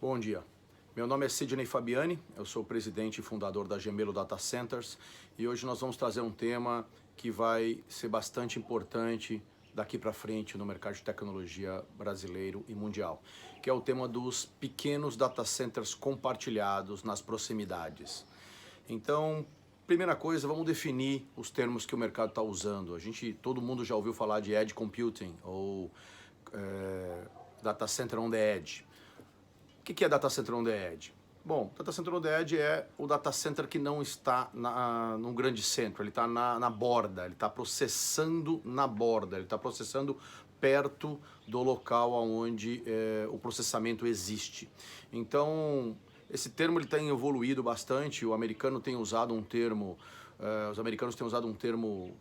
Bom dia, meu nome é Sidney Fabiani, eu sou o presidente e fundador da Gemelo Data Centers e hoje nós vamos trazer um tema que vai ser bastante importante daqui para frente no mercado de tecnologia brasileiro e mundial, que é o tema dos pequenos data centers compartilhados nas proximidades. Então, primeira coisa, vamos definir os termos que o mercado está usando. Todo mundo já ouviu falar de Edge Computing ou Data Center on the Edge. O que é Data Center on the Edge? Bom, Data Center on the Edge é o data center que não está num grande centro, ele está na borda, ele está processando na borda, ele está processando perto do local onde o processamento existe. Então, esse termo ele tem evoluído bastante, os americanos têm usado um termo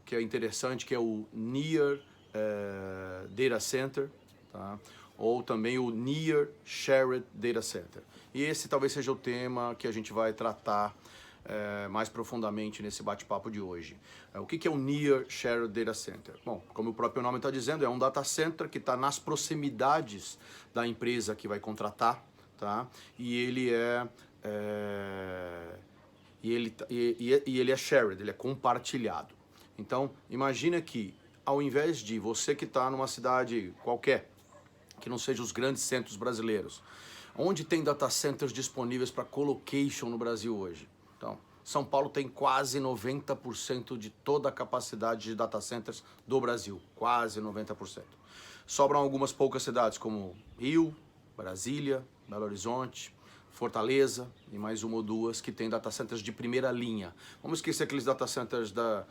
que é interessante, que é o Near Data Center, tá? Ou também o Near Shared Data Center. E esse talvez seja o tema que a gente vai tratar mais profundamente nesse bate-papo de hoje. O que é o Near Shared Data Center? Bom, como o próprio nome está dizendo, é um data center que está nas proximidades da empresa que vai contratar, tá? E ele é shared, ele é compartilhado. Então, imagina que ao invés de você que está numa cidade qualquer, que não sejam os grandes centros brasileiros, onde tem data centers disponíveis para colocation no Brasil hoje? Então, São Paulo tem quase 90% de toda a capacidade de data centers do Brasil, quase 90%. Sobram algumas poucas cidades como Rio, Brasília, Belo Horizonte, Fortaleza e mais uma ou duas que tem data centers de primeira linha. Vamos esquecer aqueles data centers da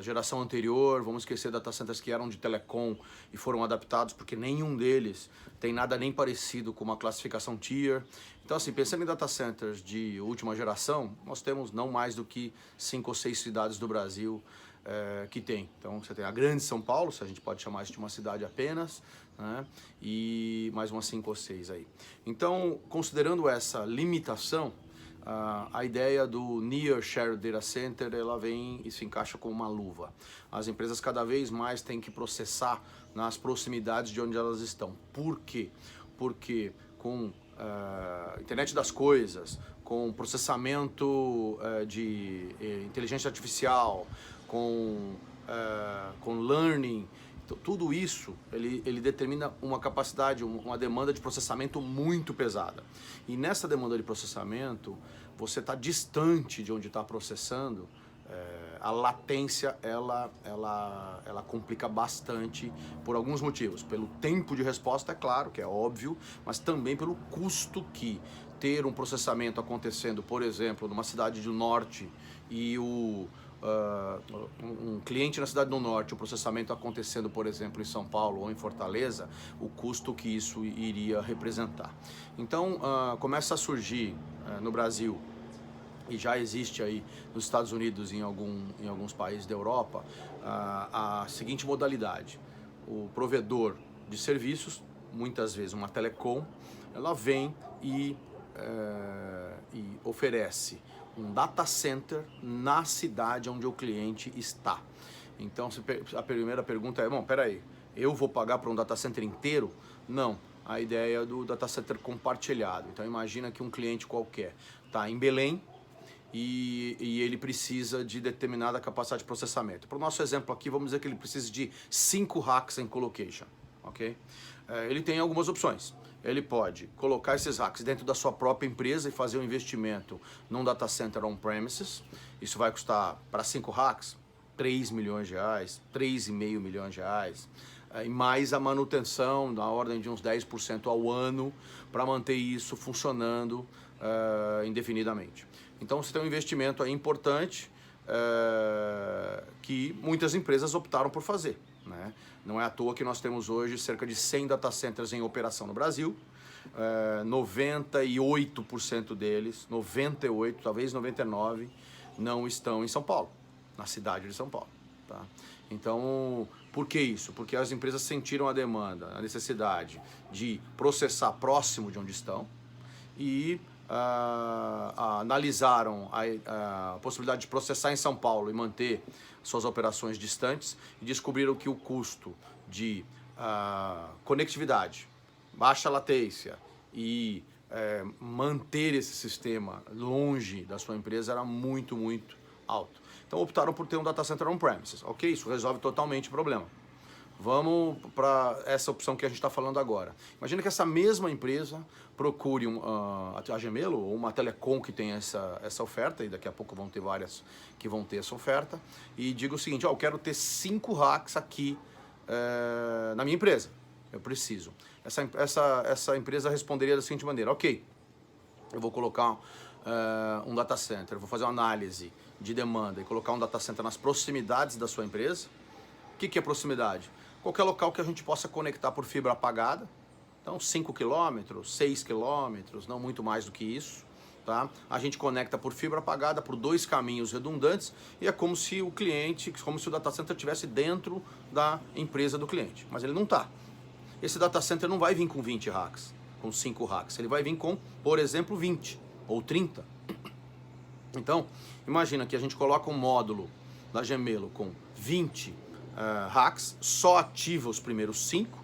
geração anterior, vamos esquecer data centers que eram de telecom e foram adaptados, porque nenhum deles tem nada nem parecido com uma classificação tier. Então assim, pensando em data centers de última geração, nós temos não mais do que 5 ou 6 cidades do Brasil que tem. Então você tem a grande São Paulo, se a gente pode chamar isso de uma cidade apenas, né? E mais umas 5 ou 6 aí. Então, considerando essa limitação, a ideia do Near Shared Data Center, ela vem e se encaixa como uma luva. As empresas cada vez mais têm que processar nas proximidades de onde elas estão. Por quê? Porque com internet das coisas, com processamento de inteligência artificial, com learning, tudo isso ele determina uma capacidade, uma demanda de processamento muito pesada. E nessa demanda de processamento, você está distante de onde está processando, a latência ela complica bastante por alguns motivos. Pelo tempo de resposta, é claro, que é óbvio, mas também pelo custo que ter um processamento acontecendo, por exemplo, numa cidade do norte e um cliente na cidade do norte, o processamento acontecendo, por exemplo, em São Paulo ou em Fortaleza, o custo que isso iria representar. Então, começa a surgir no Brasil, e já existe aí nos Estados Unidos e em alguns países da Europa, a seguinte modalidade: o provedor de serviços, muitas vezes uma telecom, ela vem e oferece um data center na cidade onde o cliente está. Então a primeira pergunta é, bom, peraí, eu vou pagar para um data center inteiro? Não, a ideia do data center compartilhado. Então imagina que um cliente qualquer está em Belém e ele precisa de determinada capacidade de processamento. Para o nosso exemplo aqui, vamos dizer que ele precisa de 5 racks em colocation, ok? Ele tem algumas opções. Ele pode colocar esses racks dentro da sua própria empresa e fazer um investimento num data center on-premises. Isso vai custar, para 5 racks, 3 milhões de reais, 3,5 milhões de reais. E mais a manutenção, na ordem de uns 10% ao ano, para manter isso funcionando indefinidamente. Então você tem um investimento aí importante que muitas empresas optaram por fazer, né? Não é à toa que nós temos hoje cerca de 100 data centers em operação no Brasil. 98% deles, 98, talvez 99, não estão em São Paulo, na cidade de São Paulo, tá? Então, por que isso? Porque as empresas sentiram a demanda, a necessidade de processar próximo de onde estão e analisaram a possibilidade de processar em São Paulo e manter suas operações distantes e descobriram que o custo de conectividade, baixa latência e manter esse sistema longe da sua empresa era muito, muito alto. Então optaram por ter um data center on-premises. Ok, isso resolve totalmente o problema. Vamos para essa opção que a gente está falando agora. Imagina que essa mesma empresa procure a Gemelo ou uma telecom que tem essa oferta, e daqui a pouco vão ter várias que vão ter essa oferta, e diga o seguinte, eu quero ter 5 racks aqui na minha empresa, eu preciso. Essa empresa responderia da seguinte maneira, ok, eu vou colocar um data center, vou fazer uma análise de demanda e colocar um data center nas proximidades da sua empresa. O que é proximidade? Qualquer local que a gente possa conectar por fibra apagada, então 5 km, 6 km, não muito mais do que isso, tá? A gente conecta por fibra apagada por 2 caminhos redundantes e é como se o cliente, como se o data center estivesse dentro da empresa do cliente, mas ele não está. Esse data center não vai vir com 20 racks, com 5 racks, ele vai vir com, por exemplo, 20 ou 30. Então, imagina que a gente coloca um módulo da Gemelo com 20 racks, só ativa os primeiros 5,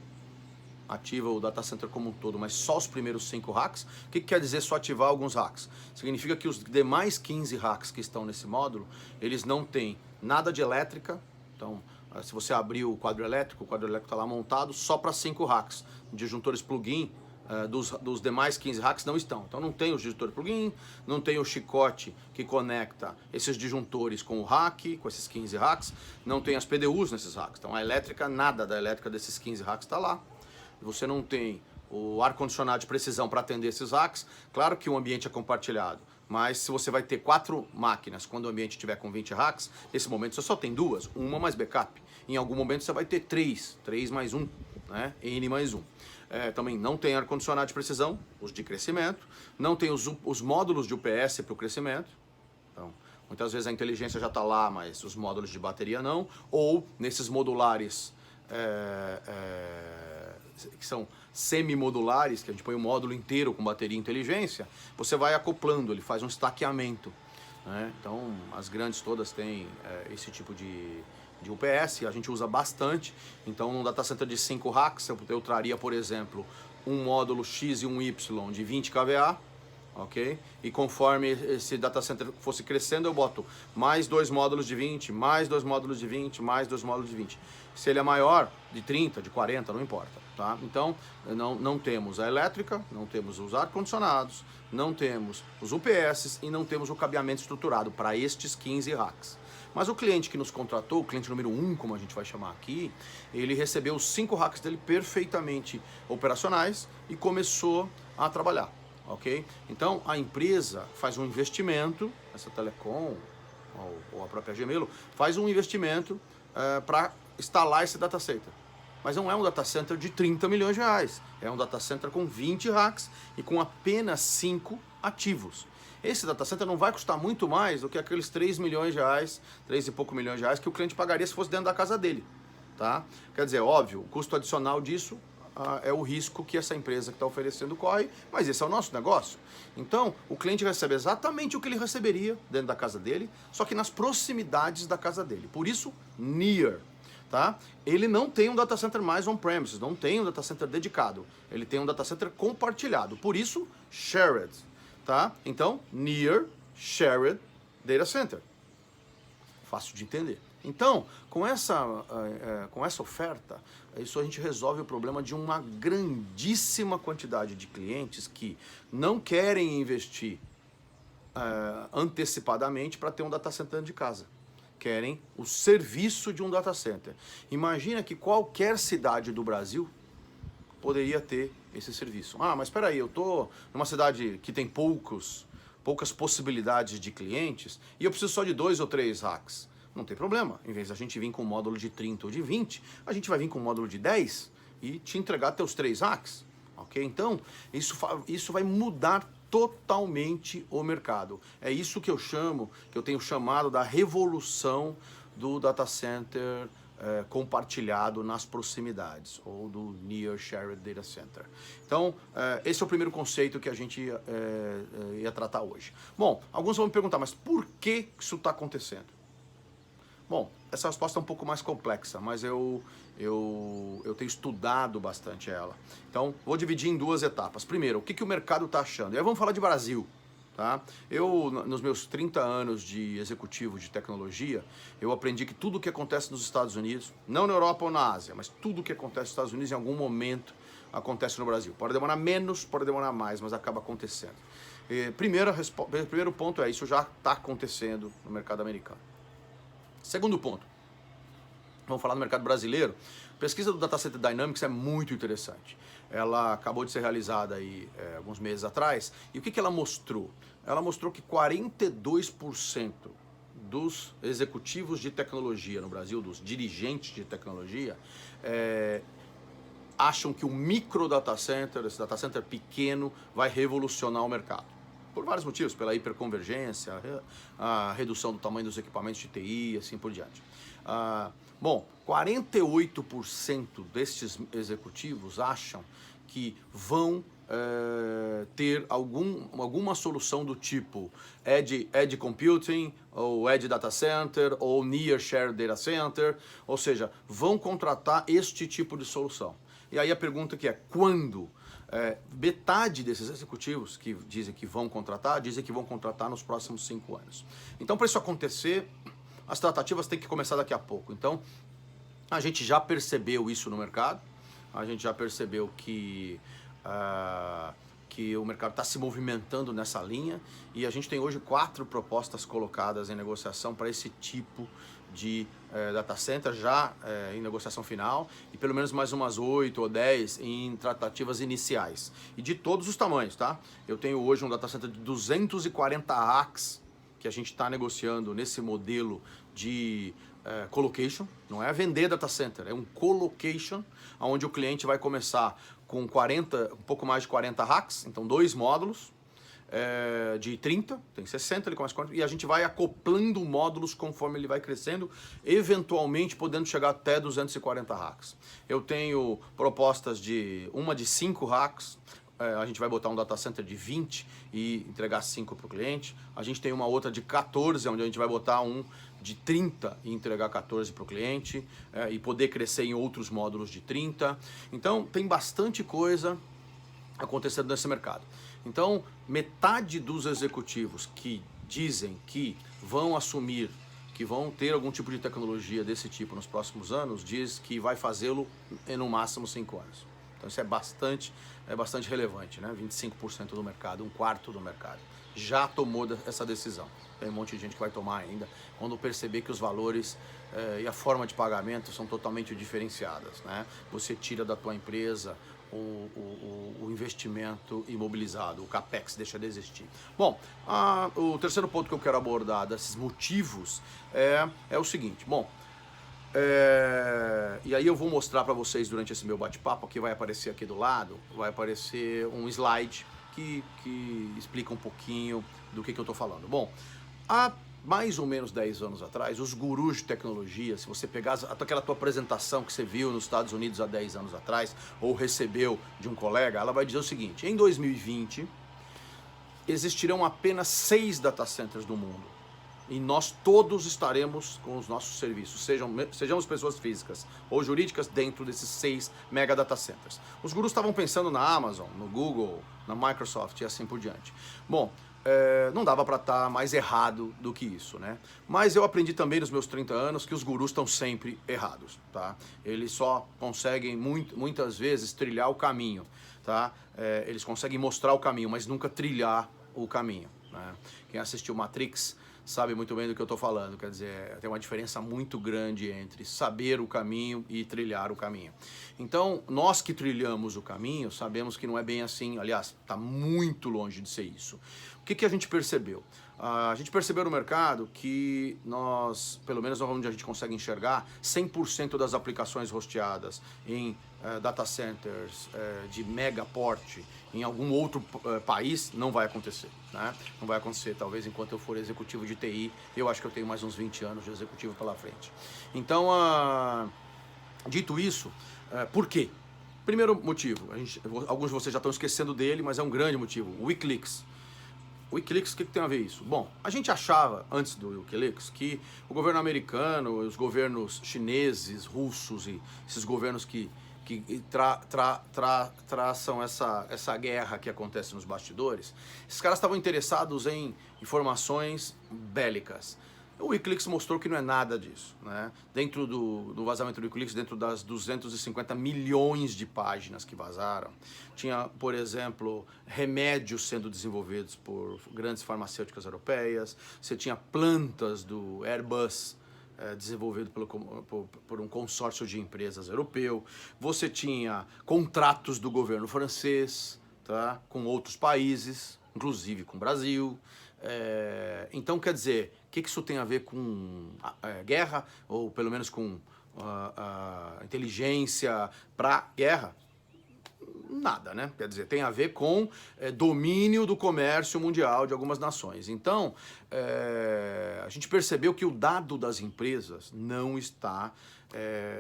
ativa o data center como um todo, mas só os primeiros 5 racks. O que quer dizer só ativar alguns racks? Significa que os demais 15 racks que estão nesse módulo, eles não têm nada de elétrica. Então, se você abrir o quadro elétrico está lá montado só para 5 racks. Disjuntores plug-in dos demais 15 racks não estão. Então não tem os disjuntores plug-in, não tem o chicote que conecta esses disjuntores com o rack, com esses 15 racks, não tem as PDUs nesses racks. Então a elétrica, nada da elétrica desses 15 racks está lá. Você não tem o ar-condicionado de precisão para atender esses racks. Claro que o ambiente é compartilhado, mas se você vai ter 4 máquinas, quando o ambiente estiver com 20 racks, nesse momento você só tem 2, uma mais backup. Em algum momento você vai ter 3 mais 1, né? N mais 1. Também não tem ar-condicionado de precisão, os de crescimento, não tem os módulos de UPS para o crescimento. Então, muitas vezes a inteligência já está lá, mas os módulos de bateria não. Ou nesses modulares que são semi-modulares, que a gente põe o módulo inteiro com bateria e inteligência, você vai acoplando, ele faz um estaqueamento, né? Então, as grandes todas têm esse tipo de UPS, a gente usa bastante. Então, num data center de 5 racks, eu traria, por exemplo, um módulo X e um Y de 20 kVA, ok? E conforme esse data center fosse crescendo, eu boto mais 2 módulos de 20, mais 2 módulos de 20, mais 2 módulos de 20. Se ele é maior, de 30, de 40, não importa, tá? Então, não temos a elétrica, não temos os ar-condicionados, não temos os UPS e não temos o cabeamento estruturado para estes 15 racks. Mas o cliente que nos contratou, o cliente número 1, como a gente vai chamar aqui, ele recebeu os 5 racks dele perfeitamente operacionais e começou a trabalhar, ok? Então a empresa faz um investimento, essa telecom ou a própria Gemelo, faz um investimento para instalar esse data center. Mas não é um data center de 30 milhões de reais, é um data center com 20 racks e com apenas 5 ativos. Esse data center não vai custar muito mais do que aqueles 3 milhões de reais, 3 e pouco milhões de reais que o cliente pagaria se fosse dentro da casa dele, tá? Quer dizer, óbvio, o custo adicional disso é o risco que essa empresa que está oferecendo corre, mas esse é o nosso negócio. Então, o cliente recebe exatamente o que ele receberia dentro da casa dele, só que nas proximidades da casa dele. Por isso, near, tá? Ele não tem um data center mais on-premises, não tem um data center dedicado. Ele tem um data center compartilhado, por isso, shared. Tá? Então, near shared data center. Fácil de entender. Então, com essa oferta, isso a gente resolve o problema de uma grandíssima quantidade de clientes que não querem investir antecipadamente para ter um data center dentro de casa. Querem o serviço de um data center. Imagina que qualquer cidade do Brasil poderia ter esse serviço. Ah, mas espera aí, eu tô numa cidade que tem poucas possibilidades de clientes e eu preciso só de 2 ou 3 racks. Não tem problema. Em vez da gente vir com um módulo de 30 ou de 20, a gente vai vir com um módulo de 10 e te entregar teus 3 racks. Ok? Então, isso vai mudar totalmente o mercado. É isso que eu tenho chamado da revolução do data center compartilhado nas proximidades, ou do Near Shared Data Center. Então, esse é o primeiro conceito que a gente ia tratar hoje. Bom, alguns vão me perguntar, mas por que isso está acontecendo? Bom, essa resposta é um pouco mais complexa, mas eu eu tenho estudado bastante ela. Então, vou dividir em duas etapas. Primeiro, o que o mercado está achando? E aí vamos falar de Brasil. Tá? Eu, nos meus 30 anos de executivo de tecnologia, eu aprendi que tudo o que acontece nos Estados Unidos, não na Europa ou na Ásia, mas tudo o que acontece nos Estados Unidos em algum momento acontece no Brasil. Pode demorar menos, pode demorar mais, mas acaba acontecendo. Primeiro ponto é, isso já está acontecendo no mercado americano. Segundo ponto, vamos falar do mercado brasileiro. A pesquisa do Data Center Dynamics é muito interessante. Ela acabou de ser realizada aí, alguns meses atrás. E o que ela mostrou? Ela mostrou que 42% dos executivos de tecnologia no Brasil, dos dirigentes de tecnologia, acham que o micro data center, esse data center pequeno, vai revolucionar o mercado. Por vários motivos, pela hiperconvergência, a redução do tamanho dos equipamentos de TI e assim por diante. Bom, 48% destes executivos acham que vão ter alguma solução do tipo Edge Computing, ou Edge Data Center, ou Near Shared Data Center, ou seja, vão contratar este tipo de solução. E aí a pergunta que é, quando? Metade desses executivos que dizem que vão contratar nos próximos 5 anos. Então, para isso acontecer, as tratativas têm que começar daqui a pouco. Então, a gente já percebeu isso no mercado, a gente já percebeu que o mercado está se movimentando nessa linha e a gente tem hoje 4 propostas colocadas em negociação para esse tipo de data center já em negociação final e pelo menos mais umas 8 ou 10 em tratativas iniciais. E de todos os tamanhos, tá? Eu tenho hoje um data center de 240 racks que a gente está negociando nesse modelo de colocation, não é vender data center, é um colocation, onde o cliente vai começar com um pouco mais de 40 racks, então 2 módulos de 30, tem 60, ele começa com 40, e a gente vai acoplando módulos conforme ele vai crescendo, eventualmente podendo chegar até 240 racks. Eu tenho propostas de 5 racks, a gente vai botar um data center de 20 e entregar 5 para o cliente. A gente tem uma outra de 14, onde a gente vai botar um de 30 e entregar 14 para o cliente e poder crescer em outros módulos de 30. Então, tem bastante coisa acontecendo nesse mercado. Então, metade dos executivos que dizem que vão assumir, que vão ter algum tipo de tecnologia desse tipo nos próximos anos, diz que vai fazê-lo em no máximo 5 anos. Então isso é bastante relevante, né? 25% do mercado, 1/4 do mercado já tomou essa decisão. Tem um monte de gente que vai tomar ainda, quando perceber que os valores e a forma de pagamento são totalmente diferenciadas, né? Você tira da tua empresa o investimento imobilizado, o CAPEX deixa de existir. Bom, o terceiro ponto que eu quero abordar desses motivos é o seguinte. Bom, e aí eu vou mostrar para vocês durante esse meu bate-papo, que vai aparecer aqui do lado, vai aparecer um slide que explica um pouquinho do que eu estou falando. Bom, há mais ou menos 10 anos atrás, os gurus de tecnologia, se você pegar aquela tua apresentação que você viu nos Estados Unidos há 10 anos atrás, ou recebeu de um colega, ela vai dizer o seguinte: em 2020, existirão apenas 6 data centers no mundo. E nós todos estaremos com os nossos serviços, sejamos pessoas físicas ou jurídicas, dentro desses 6 mega data centers. Os gurus estavam pensando na Amazon, no Google, na Microsoft e assim por diante. Bom, não dava para estar mais errado do que isso, né? Mas eu aprendi também nos meus 30 anos que os gurus estão sempre errados, tá? Eles só conseguem muitas vezes trilhar o caminho, tá? Eles conseguem mostrar o caminho, mas nunca trilhar o caminho, né? Quem assistiu Matrix sabe muito bem do que eu estou falando, quer dizer, tem uma diferença muito grande entre saber o caminho e trilhar o caminho. Então, nós que trilhamos o caminho, sabemos que não é bem assim, aliás, está muito longe de ser isso. O que a gente percebeu? A gente percebeu no mercado que nós, pelo menos onde a gente consegue enxergar, 100% das aplicações hosteadas em data centers de mega porte em algum outro país não vai acontecer, né? Não vai acontecer, talvez enquanto eu for executivo de TI, eu acho que eu tenho mais uns 20 anos de executivo pela frente. Então, dito isso, por quê? Primeiro motivo, alguns de vocês já estão esquecendo dele, mas é um grande motivo, o Wikileaks. Wikileaks, o que tem a ver isso? Bom, a gente achava, antes do Wikileaks, que o governo americano, os governos chineses, russos e esses governos que traçam essa guerra que acontece nos bastidores, esses caras estavam interessados em informações bélicas. O Wikileaks mostrou que não é nada disso, né? Dentro do vazamento do Wikileaks, dentro das 250 milhões de páginas que vazaram, tinha, por exemplo, remédios sendo desenvolvidos por grandes farmacêuticas europeias, você tinha plantas do Airbus desenvolvido por um consórcio de empresas europeu, você tinha contratos do governo francês, tá? Com outros países, inclusive com o Brasil. Então, quer dizer, o que isso tem a ver com guerra, ou pelo menos com inteligência para guerra? Nada, né? Quer dizer, tem a ver com domínio do comércio mundial de algumas nações. Então, a gente percebeu que o dado das empresas não está,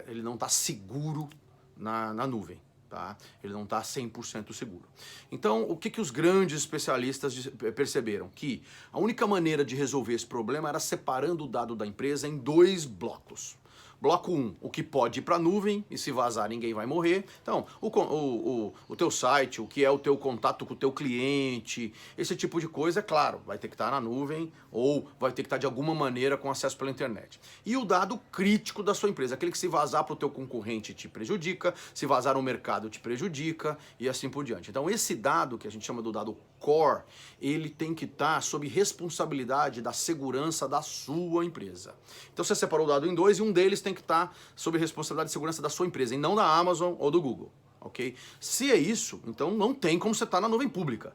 ele não está seguro na nuvem. Tá? Ele não está 100% seguro. Então, o que os grandes especialistas perceberam? Que a única maneira de resolver esse problema era separando o dado da empresa em 2 blocos. Bloco 1, o que pode ir para a nuvem, e se vazar ninguém vai morrer. Então, o teu site, o que é o teu contato com o teu cliente, esse tipo de coisa, é claro, vai ter que estar na nuvem ou vai ter que estar de alguma maneira com acesso pela internet. E o dado crítico da sua empresa, aquele que se vazar para o teu concorrente te prejudica, se vazar no mercado te prejudica e assim por diante. Então, esse dado, que a gente chama do dado core, ele tem que estar sob responsabilidade da segurança da sua empresa. Então você separou o dado em 2 e um deles tem que estar sob responsabilidade de segurança da sua empresa e não da Amazon ou do Google, ok? Se é isso, então não tem como você estar na nuvem pública.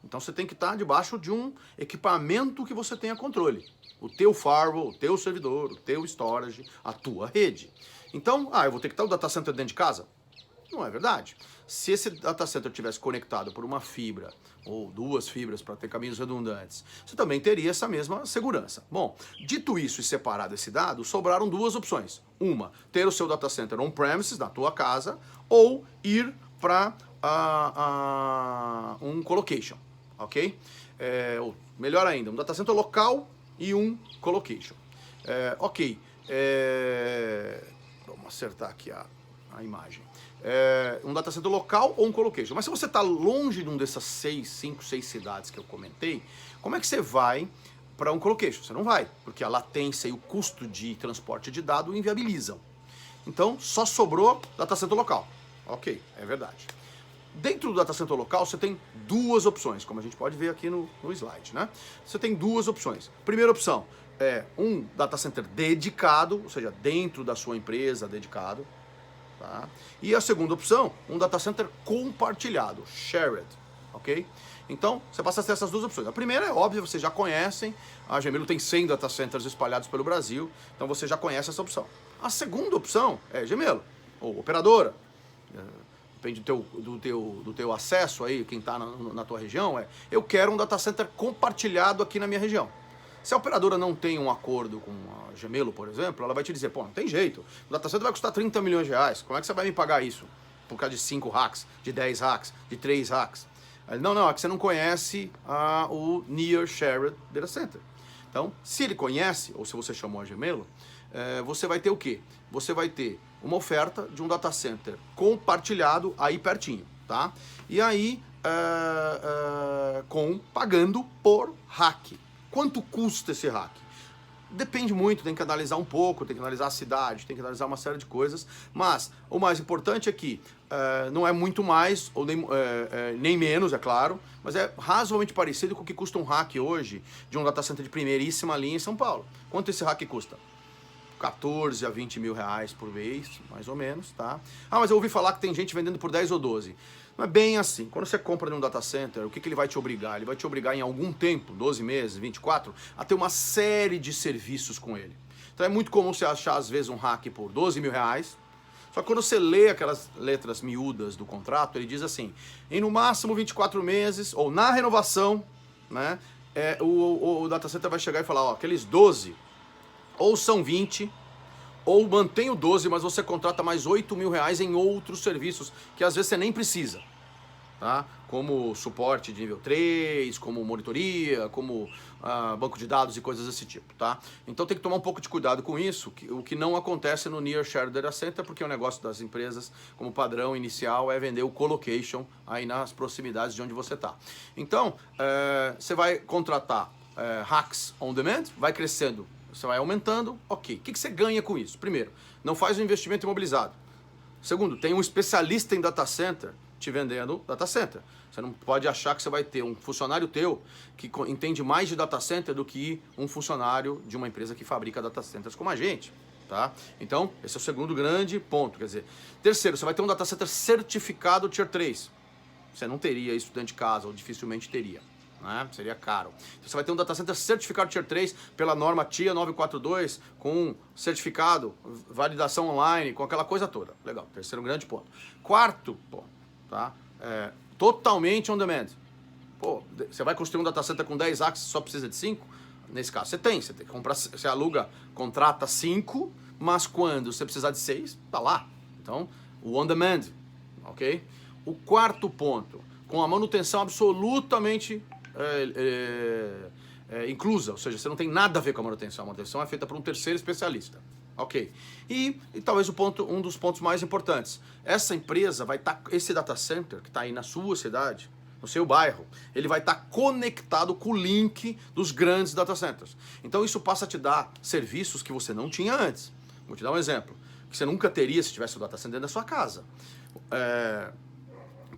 Então você tem que estar debaixo de um equipamento que você tenha controle. O teu firewall, o teu servidor, o teu storage, a tua rede. Então, eu vou ter que estar o data center dentro de casa? Não é verdade. Se esse data center tivesse conectado por uma fibra ou 2 fibras para ter caminhos redundantes, você também teria essa mesma segurança. Bom, dito isso e separado esse dado, sobraram 2 opções. Uma, ter o seu data center on-premises, na tua casa, ou ir para um colocation, ok? Ou, melhor ainda, um data center local e um colocation. Ok, vamos acertar aqui a imagem. Um data center local ou um colocation. Mas se você está longe de um dessas 5, 6 cidades que eu comentei, como é que você vai para um colocation? Você não vai, porque a latência e o custo de transporte de dado o inviabilizam. Então, só sobrou data center local. Ok, é verdade. Dentro do data center local, você tem 2 opções, como a gente pode ver aqui no slide, né? Você tem 2 opções. Primeira opção é um data center dedicado, ou seja, dentro da sua empresa, dedicado. Tá? E a segunda opção, um data center compartilhado, shared, ok? Então, você passa a ter essas 2 opções. A primeira é óbvia, vocês já conhecem, a Gemelo tem 100 data centers espalhados pelo Brasil, então você já conhece essa opção. A segunda opção é Gemelo, ou operadora, depende do teu acesso aí, quem está na tua região, eu quero um data center compartilhado aqui na minha região. Se a operadora não tem um acordo com a Gemelo, por exemplo, ela vai te dizer, não tem jeito, o data center vai custar 30 milhões de reais, como é que você vai me pagar isso? Por causa de 5 racks, de 10 racks, de 3 racks. Não, é que você não conhece o Near Shared Data Center. Então, se ele conhece, ou se você chamou a Gemelo, você vai ter o quê? Você vai ter uma oferta de um data center compartilhado aí pertinho, tá? E aí, pagando por rack. Quanto custa esse rack? Depende muito, tem que analisar um pouco, tem que analisar a cidade, tem que analisar uma série de coisas, mas o mais importante é que não é muito mais, ou nem menos, é claro, mas é razoavelmente parecido com o que custa um rack hoje de um data center de primeiríssima linha em São Paulo. Quanto esse rack custa? 14 a 20 mil reais por mês, mais ou menos, tá? Mas eu ouvi falar que tem gente vendendo por 10 ou 12. Não é bem assim. Quando você compra num data center, o que ele vai te obrigar? Ele vai te obrigar em algum tempo, 12 meses, 24, a ter uma série de serviços com ele. Então é muito comum você achar, às vezes, um rack por 12 mil reais. Só que quando você lê aquelas letras miúdas do contrato, ele diz assim, em no máximo 24 meses, ou na renovação, né, o data center vai chegar e falar, aqueles 12, ou são 20, ou mantém o 12, mas você contrata mais 8 mil reais em outros serviços, que às vezes você nem precisa. tá? Como suporte de nível 3, como monitoria, como banco de dados e coisas desse tipo, tá? Então tem que tomar um pouco de cuidado com isso, o que não acontece no Near Shared Data Center, porque o negócio das empresas, como padrão inicial, é vender o colocation aí nas proximidades de onde você está. Então, você vai contratar racks on demand, vai crescendo, você vai aumentando, ok. O que você ganha com isso? Primeiro, não faz um investimento imobilizado. Segundo, tem um especialista em data center te vendendo data center. Você não pode achar que você vai ter um funcionário teu que entende mais de data center do que um funcionário de uma empresa que fabrica data centers como a gente, tá? Então, esse é o segundo grande ponto. Quer dizer, terceiro, você vai ter um data center certificado Tier 3. Você não teria isso dentro de casa, ou dificilmente teria. Né? Seria caro. Então, você vai ter um data center certificado Tier 3 pela norma TIA 942, com certificado, validação online, com aquela coisa toda. Legal, terceiro grande ponto. Quarto ponto, tá? Totalmente on demand. Pô, você vai construir um data center com 10 racks, só precisa de 5? Nesse caso, você tem que comprar, você aluga, contrata 5, mas quando você precisar de 6, tá lá. Então, o on demand, ok? O quarto ponto, com a manutenção absolutamente inclusa, ou seja, você não tem nada a ver com a manutenção é feita por um terceiro especialista. Ok. E talvez um dos pontos mais importantes. Essa empresa vai estar, esse data center que está aí na sua cidade, no seu bairro, ele vai estar conectado com o link dos grandes data centers. Então isso passa a te dar serviços que você não tinha antes. Vou te dar um exemplo, que você nunca teria se tivesse o data center dentro da sua casa.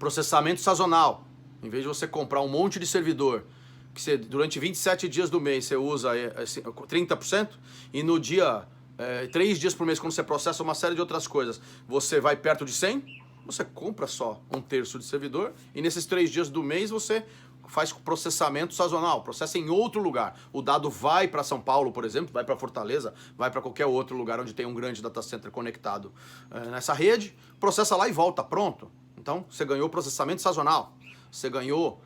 Processamento sazonal. Em vez de você comprar um monte de servidor, que você, durante 27 dias do mês você usa 30%, e no dia 3 dias por mês, quando você processa uma série de outras coisas, você vai perto de 100, você compra só 1/3 de servidor, e nesses 3 dias do mês você faz processamento sazonal, processa em outro lugar. O dado vai para São Paulo, por exemplo, vai para Fortaleza, vai para qualquer outro lugar onde tem um grande data center conectado nessa rede, processa lá e volta, pronto. Então, você ganhou processamento sazonal, você ganhou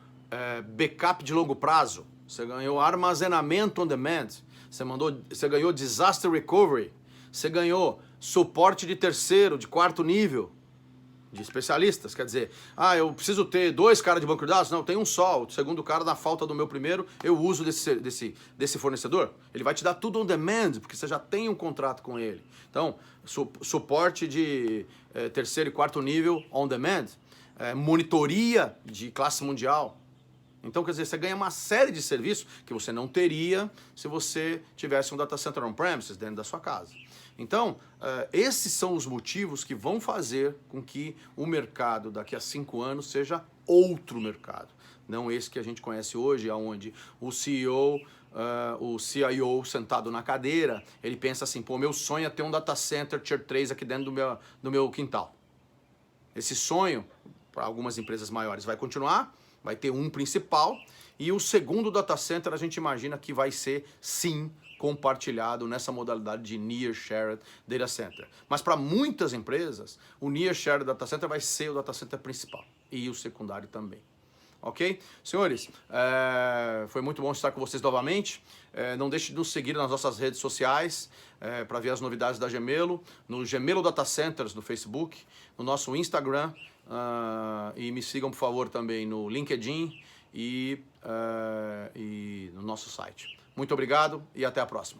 backup de longo prazo, você ganhou armazenamento on demand, você ganhou disaster recovery, você ganhou suporte de terceiro, de quarto nível, de especialistas. Quer dizer, eu preciso ter 2 caras de banco de dados? Não, eu tenho um só. O segundo cara, na falta do meu primeiro, eu uso desse fornecedor. Ele vai te dar tudo on demand, porque você já tem um contrato com ele. Então, suporte de terceiro e quarto nível on demand, monitoria de classe mundial. Então, quer dizer, você ganha uma série de serviços que você não teria se você tivesse um data center on-premises dentro da sua casa. Então, esses são os motivos que vão fazer com que o mercado daqui a 5 anos seja outro mercado. Não esse que a gente conhece hoje, onde o CEO, o CIO sentado na cadeira, ele pensa assim, pô, meu sonho é ter um data center Tier 3 aqui dentro do meu quintal. Esse sonho, para algumas empresas maiores, vai continuar, vai ter um principal, e o segundo data center a gente imagina que vai ser, sim, compartilhado nessa modalidade de Near Shared Data Center. Mas para muitas empresas, o Near Shared Data Center vai ser o data center principal, e o secundário também. Ok? Senhores, foi muito bom estar com vocês novamente. Não deixe de nos seguir nas nossas redes sociais para ver as novidades da Gemelo, no Gemelo Data Centers no Facebook, no nosso Instagram, e me sigam, por favor, também no LinkedIn e no nosso site. Muito obrigado e até a próxima.